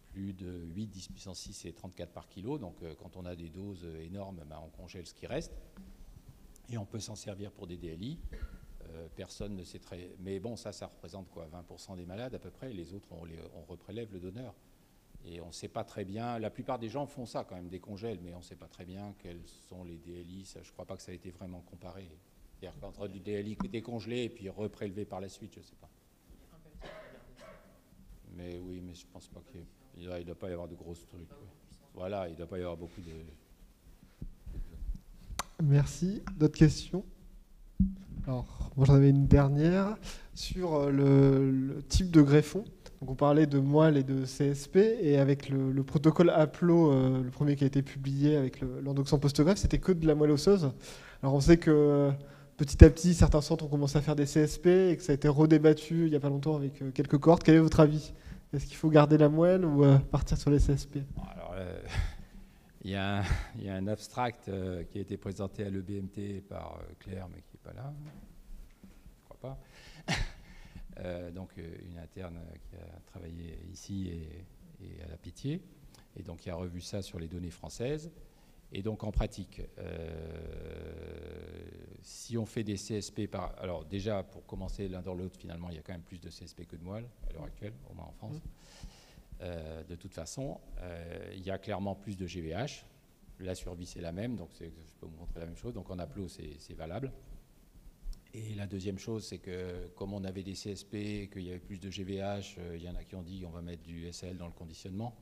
plus de 8, 10 puissance 6 et 34 par kilo. Donc quand on a des doses énormes, ben, on congèle ce qui reste. Et on peut s'en servir pour des DLI. Personne ne sait très... Mais bon, ça représente quoi, 20% des malades à peu près. Les autres, on reprélève le donneur. Et on ne sait pas très bien... La plupart des gens font ça quand même, des congèles, mais on ne sait pas très bien quels sont les DLI. Ça, je ne crois pas que ça a été vraiment comparé. C'est-à-dire qu'entre du DLI décongelé et puis reprélevé par la suite, je ne sais pas. Mais oui, mais je ne pense pas qu'il ne doit pas y avoir de grosses trucs. Voilà, il ne doit pas y avoir beaucoup de... Merci. D'autres questions? Alors, moi j'en avais une dernière sur le type de greffon. Donc on parlait de moelle et de CSP, et avec le protocole APLO, le premier qui a été publié avec l'endoxan post-greffe, c'était que de la moelle osseuse. Alors on sait que... Petit à petit, certains centres ont commencé à faire des CSP et que ça a été redébattu il n'y a pas longtemps avec quelques cohortes. Quel est votre avis? Est-ce qu'il faut garder la moelle ou partir sur les CSP? Alors, il y a un abstract qui a été présenté à l'EBMT par Claire, mais qui n'est pas là. Je ne crois pas. Donc, une interne qui a travaillé ici et à la Pitié. Et donc, qui a revu ça sur les données françaises. Et donc en pratique, si on fait des CSP alors déjà pour commencer l'un dans l'autre, finalement il y a quand même plus de CSP que de moelle à l'heure actuelle, au moins en France. De toute façon, il y a clairement plus de GVH. La survie c'est la même, donc je peux vous montrer la même chose. Donc en APLO c'est valable. Et la deuxième chose, c'est que comme on avait des CSP et qu'il y avait plus de GVH, il y en a qui ont dit on va mettre du SL dans le conditionnement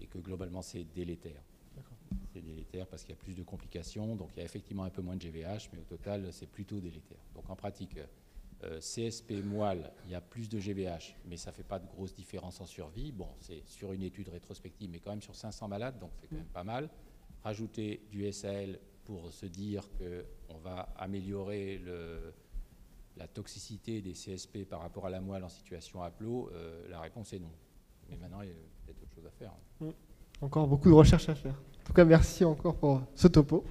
et que globalement c'est délétère. C'est délétère parce qu'il y a plus de complications, donc il y a effectivement un peu moins de GVH, mais au total, c'est plutôt délétère. Donc en pratique, CSP moelle, il y a plus de GVH, mais ça ne fait pas de grosse différence en survie. Bon, c'est sur une étude rétrospective, mais quand même sur 500 malades, donc c'est quand même pas mal. Rajouter du SAL pour se dire qu'on va améliorer la toxicité des CSP par rapport à la moelle en situation haplo, la réponse est non. Mais maintenant, il y a peut-être autre chose à faire. Encore beaucoup de recherches à faire. En tout cas, merci encore pour ce topo.